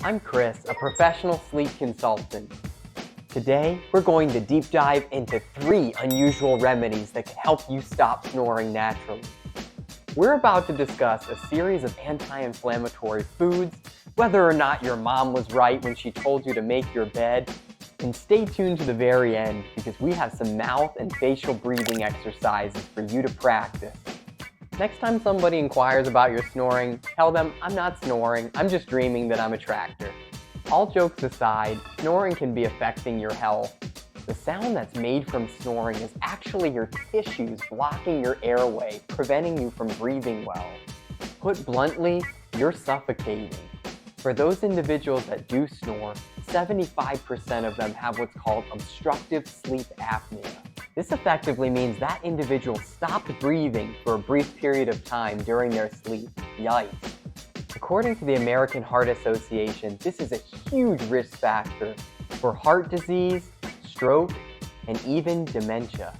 I'm Chris, a professional sleep consultant. Today, we're going to deep dive into 3 unusual remedies that can help you stop snoring naturally. We're about to discuss a series of anti-inflammatory foods, whether or not your mom was right when she told you to make your bed, and stay tuned to the very end because we have some mouth and facial breathing exercises for you to practice. Next time somebody inquires about your snoring, tell them, I'm not snoring, I'm just dreaming that I'm a tractor. All jokes aside, snoring can be affecting your health. The sound that's made from snoring is actually your tissues blocking your airway, preventing you from breathing well. Put bluntly, you're suffocating. For those individuals that do snore, 75% of them have what's called obstructive sleep apnea. This effectively means that individual stopped breathing for a brief period of time during their sleep. Yikes. According to the American Heart Association, this is a huge risk factor for heart disease, stroke, and even dementia.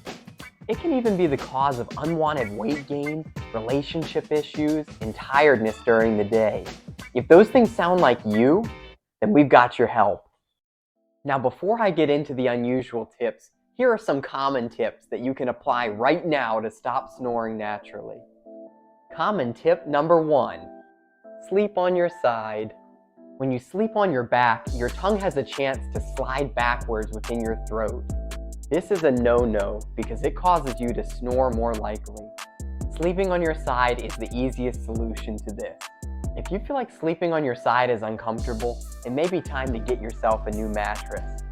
It can even be the cause of unwanted weight gain, relationship issues, and tiredness during the day. If those things sound like you, then we've got your help. Now, before I get into the unusual tips, here are some common tips that you can apply right now to stop snoring naturally. Common tip number 1, sleep on your side. When you sleep on your back, your tongue has a chance to slide backwards within your throat. This is a no-no because it causes you to snore more likely. Sleeping on your side is the easiest solution to this. If you feel like sleeping on your side is uncomfortable, it may be time to get yourself a new mattress.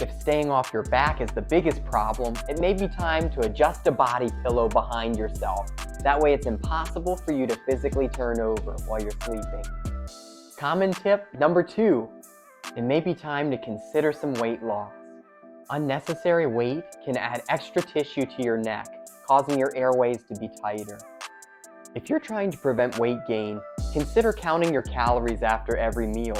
If staying off your back is the biggest problem, it may be time to adjust a body pillow behind yourself. That way it's impossible for you to physically turn over while you're sleeping. Common tip number 2, it may be time to consider some weight loss. Unnecessary weight can add extra tissue to your neck, causing your airways to be tighter. If you're trying to prevent weight gain, consider counting your calories after every meal,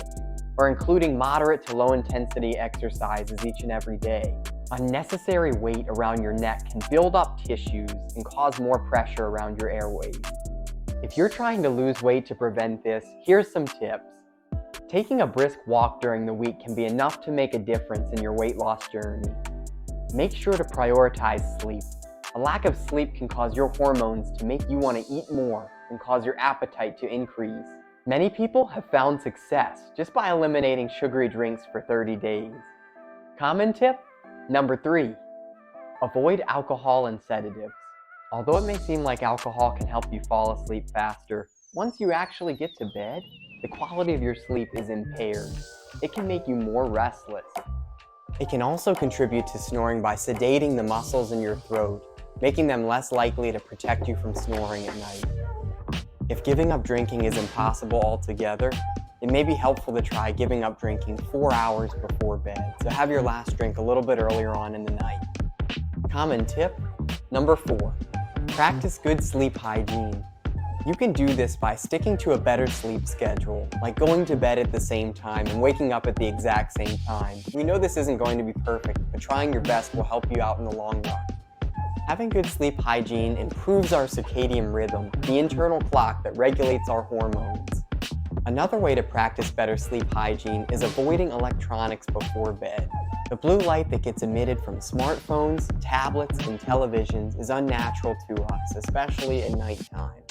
or including moderate to low-intensity exercises each and every day. Unnecessary weight around your neck can build up tissues and cause more pressure around your airways. If you're trying to lose weight to prevent this, here's some tips. Taking a brisk walk during the week can be enough to make a difference in your weight loss journey. Make sure to prioritize sleep. A lack of sleep can cause your hormones to make you want to eat more and cause your appetite to increase. Many people have found success just by eliminating sugary drinks for 30 days. Common tip number 3, avoid alcohol and sedatives. Although it may seem like alcohol can help you fall asleep faster, once you actually get to bed, the quality of your sleep is impaired. It can make you more restless. It can also contribute to snoring by sedating the muscles in your throat, making them less likely to protect you from snoring at night. If giving up drinking is impossible altogether, it may be helpful to try giving up drinking 4 hours before bed, so have your last drink a little bit earlier on in the night. Common tip number 4, practice good sleep hygiene. You can do this by sticking to a better sleep schedule, like going to bed at the same time and waking up at the exact same time. We know this isn't going to be perfect, but trying your best will help you out in the long run. Having good sleep hygiene improves our circadian rhythm, the internal clock that regulates our hormones. Another way to practice better sleep hygiene is avoiding electronics before bed. The blue light that gets emitted from smartphones, tablets, and televisions is unnatural to us, especially at nighttime.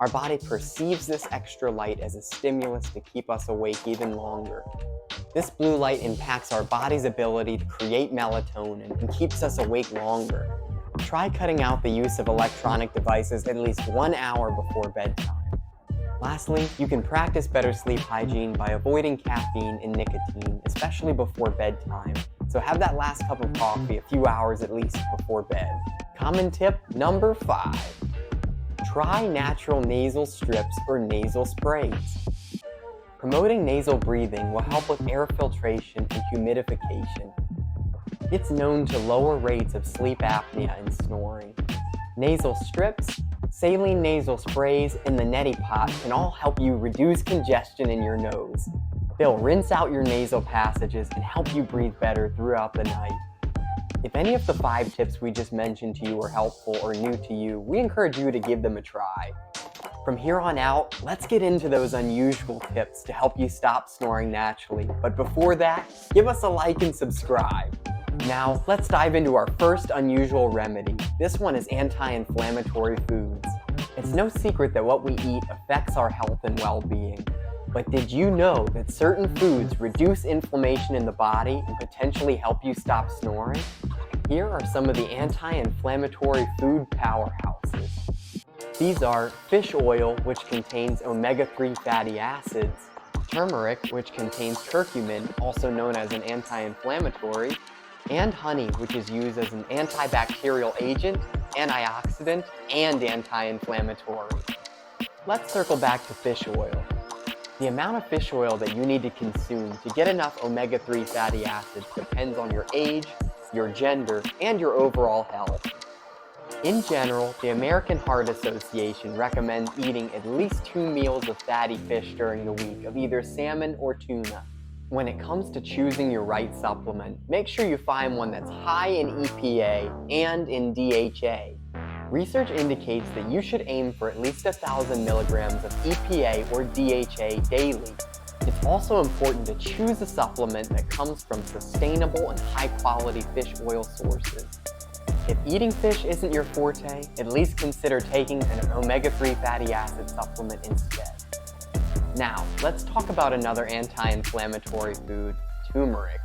Our body perceives this extra light as a stimulus to keep us awake even longer. This blue light impacts our body's ability to create melatonin and keeps us awake longer. Try cutting out the use of electronic devices at least 1 hour before bedtime. Lastly, you can practice better sleep hygiene by avoiding caffeine and nicotine, especially before bedtime. So have that last cup of coffee a few hours at least before bed. Common tip number 5, try natural nasal strips or nasal sprays. Promoting nasal breathing will help with air filtration and humidification. It's known to lower rates of sleep apnea and snoring. Nasal strips, saline nasal sprays, and the neti pot can all help you reduce congestion in your nose. They'll rinse out your nasal passages and help you breathe better throughout the night. If any of the 5 tips we just mentioned to you are helpful or new to you, we encourage you to give them a try. From here on out, let's get into those unusual tips to help you stop snoring naturally. But before that, give us a like and subscribe. Now, let's dive into our first unusual remedy. This one is anti-inflammatory foods. It's no secret that what we eat affects our health and well-being. But did you know that certain foods reduce inflammation in the body and potentially help you stop snoring? Here are some of the anti-inflammatory food powerhouses. These are fish oil, which contains omega-3 fatty acids, turmeric, which contains curcumin, also known as an anti-inflammatory, and honey, which is used as an antibacterial agent, antioxidant, and anti-inflammatory. Let's circle back to fish oil. The amount of fish oil that you need to consume to get enough omega-3 fatty acids depends on your age, your gender, and your overall health. In general, the American Heart Association recommends eating at least 2 meals of fatty fish during the week of either salmon or tuna. When it comes to choosing your right supplement, make sure you find one that's high in EPA and in DHA. Research indicates that you should aim for at least 1,000 milligrams of EPA or DHA daily. It's also important to choose a supplement that comes from sustainable and high-quality fish oil sources. If eating fish isn't your forte, at least consider taking an omega-3 fatty acid supplement instead. Now, let's talk about another anti-inflammatory food, turmeric.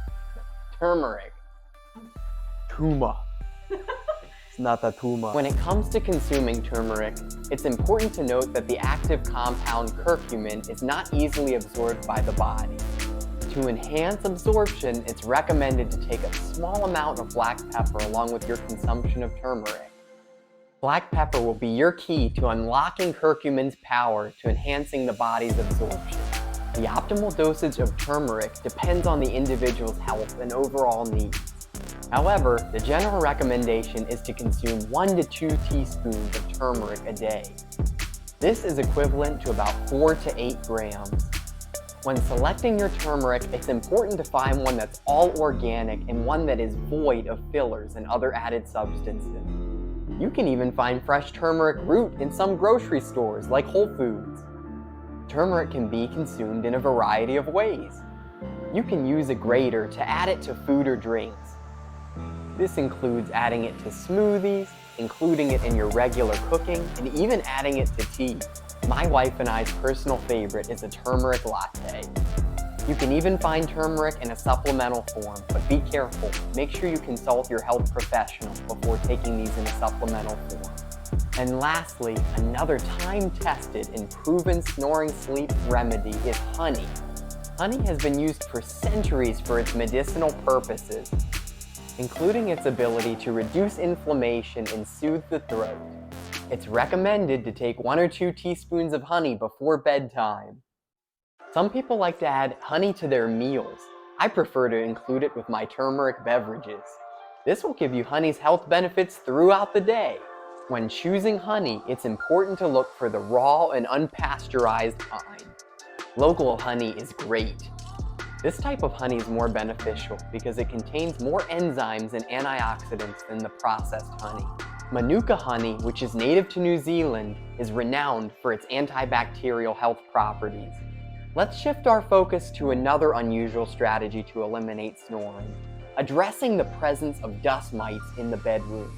Tuma. It's not a tuma. When it comes to consuming turmeric, it's important to note that the active compound curcumin is not easily absorbed by the body. To enhance absorption, it's recommended to take a small amount of black pepper along with your consumption of turmeric. Black pepper will be your key to unlocking curcumin's power to enhancing the body's absorption. The optimal dosage of turmeric depends on the individual's health and overall needs. However, the general recommendation is to consume 1 to 2 teaspoons of turmeric a day. This is equivalent to about 4 to 8 grams. When selecting your turmeric, it's important to find one that's all organic and one that is void of fillers and other added substances. You can even find fresh turmeric root in some grocery stores like Whole Foods. Turmeric can be consumed in a variety of ways. You can use a grater to add it to food or drinks. This includes adding it to smoothies, including it in your regular cooking, and even adding it to tea. My wife and I's personal favorite is a turmeric latte. You can even find turmeric in a supplemental form, but be careful. Make sure you consult your health professional before taking these in a supplemental form. And lastly, another time-tested and proven snoring sleep remedy is honey. Honey has been used for centuries for its medicinal purposes, including its ability to reduce inflammation and soothe the throat. It's recommended to take 1 or 2 teaspoons of honey before bedtime. Some people like to add honey to their meals. I prefer to include it with my turmeric beverages. This will give you honey's health benefits throughout the day. When choosing honey, it's important to look for the raw and unpasteurized kind. Local honey is great. This type of honey is more beneficial because it contains more enzymes and antioxidants than the processed honey. Manuka honey, which is native to New Zealand, is renowned for its antibacterial health properties. Let's shift our focus to another unusual strategy to eliminate snoring, addressing the presence of dust mites in the bedroom.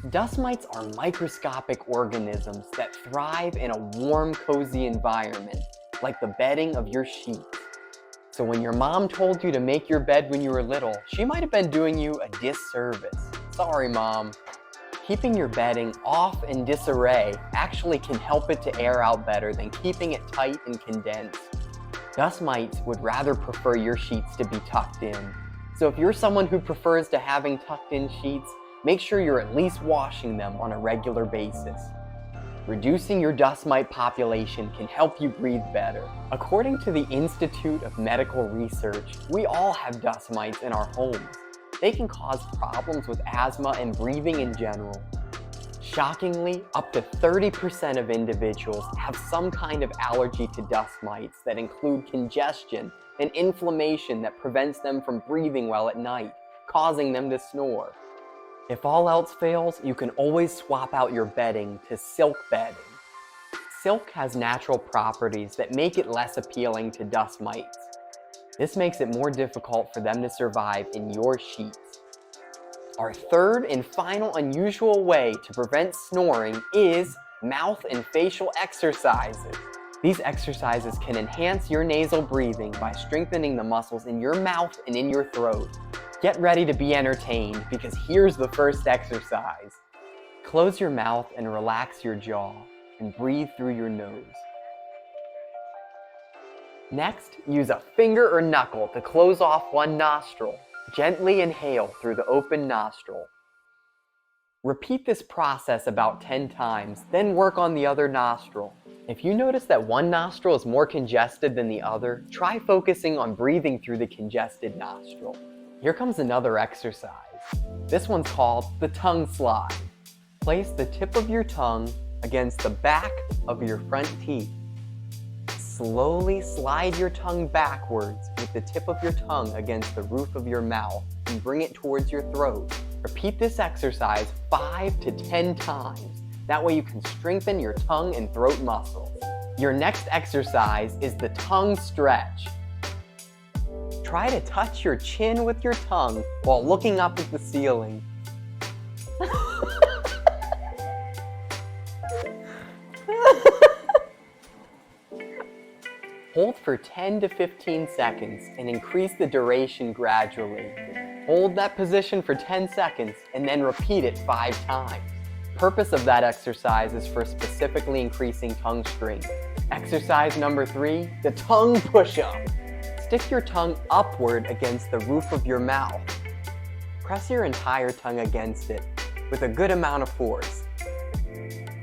Dust mites are microscopic organisms that thrive in a warm, cozy environment, like the bedding of your sheets. So when your mom told you to make your bed when you were little, she might have been doing you a disservice. Sorry, Mom. Keeping your bedding off in disarray actually can help it to air out better than keeping it tight and condensed. Dust mites would rather prefer your sheets to be tucked in. So if you're someone who prefers to having tucked in sheets, make sure you're at least washing them on a regular basis. Reducing your dust mite population can help you breathe better. According to the Institute of Medical Research, we all have dust mites in our homes. They can cause problems with asthma and breathing in general. Shockingly, up to 30% of individuals have some kind of allergy to dust mites that include congestion and inflammation that prevents them from breathing well at night, causing them to snore. If all else fails, you can always swap out your bedding to silk bedding. Silk has natural properties that make it less appealing to dust mites. This makes it more difficult for them to survive in your sheets. Our third and final unusual way to prevent snoring is mouth and facial exercises. These exercises can enhance your nasal breathing by strengthening the muscles in your mouth and in your throat. Get ready to be entertained because here's the first exercise. Close your mouth and relax your jaw and breathe through your nose. Next, use a finger or knuckle to close off one nostril. Gently inhale through the open nostril. Repeat this process about 10 times, then work on the other nostril. If you notice that one nostril is more congested than the other, try focusing on breathing through the congested nostril. Here comes another exercise. This one's called the tongue slide. Place the tip of your tongue against the back of your front teeth. Slowly slide your tongue backwards with the tip of your tongue against the roof of your mouth and bring it towards your throat. Repeat this exercise 5 to 10 times. That way you can strengthen your tongue and throat muscles. Your next exercise is the tongue stretch. Try to touch your chin with your tongue while looking up at the ceiling. Hold for 10 to 15 seconds and increase the duration gradually. Hold that position for 10 seconds and then repeat it 5 times. The purpose of that exercise is for specifically increasing tongue strength. Exercise number 3, the tongue push-up. Stick your tongue upward against the roof of your mouth. Press your entire tongue against it with a good amount of force.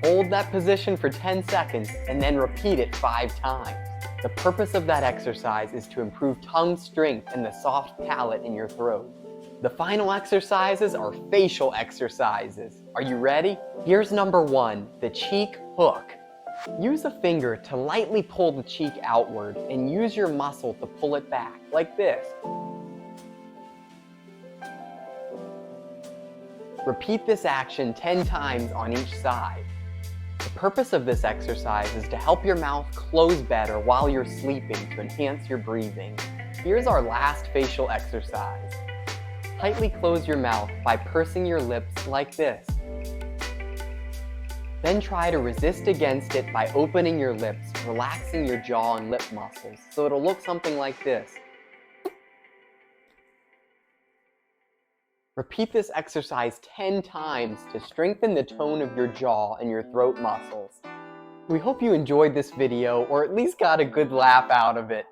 Hold that position for 10 seconds and then repeat it 5 times. The purpose of that exercise is to improve tongue strength and the soft palate in your throat. The final exercises are facial exercises. Are you ready? Here's number 1, the cheek hook. Use a finger to lightly pull the cheek outward and use your muscle to pull it back, like this. Repeat this action 10 times on each side. The purpose of this exercise is to help your mouth close better while you're sleeping to enhance your breathing. Here's our last facial exercise. Tightly close your mouth by pursing your lips like this. Then try to resist against it by opening your lips, relaxing your jaw and lip muscles, so it'll look something like this. Repeat this exercise 10 times to strengthen the tone of your jaw and your throat muscles. We hope you enjoyed this video or at least got a good laugh out of it.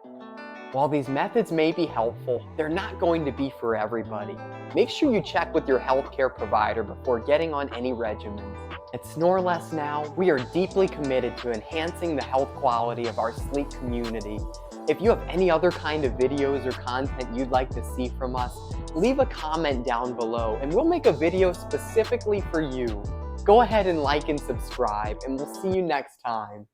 While these methods may be helpful, they're not going to be for everybody. Make sure you check with your healthcare provider before getting on any regimens. At SnoreLessNow, we are deeply committed to enhancing the health quality of our sleep community. If you have any other kind of videos or content you'd like to see from us, leave a comment down below and we'll make a video specifically for you. Go ahead and like and subscribe, and we'll see you next time.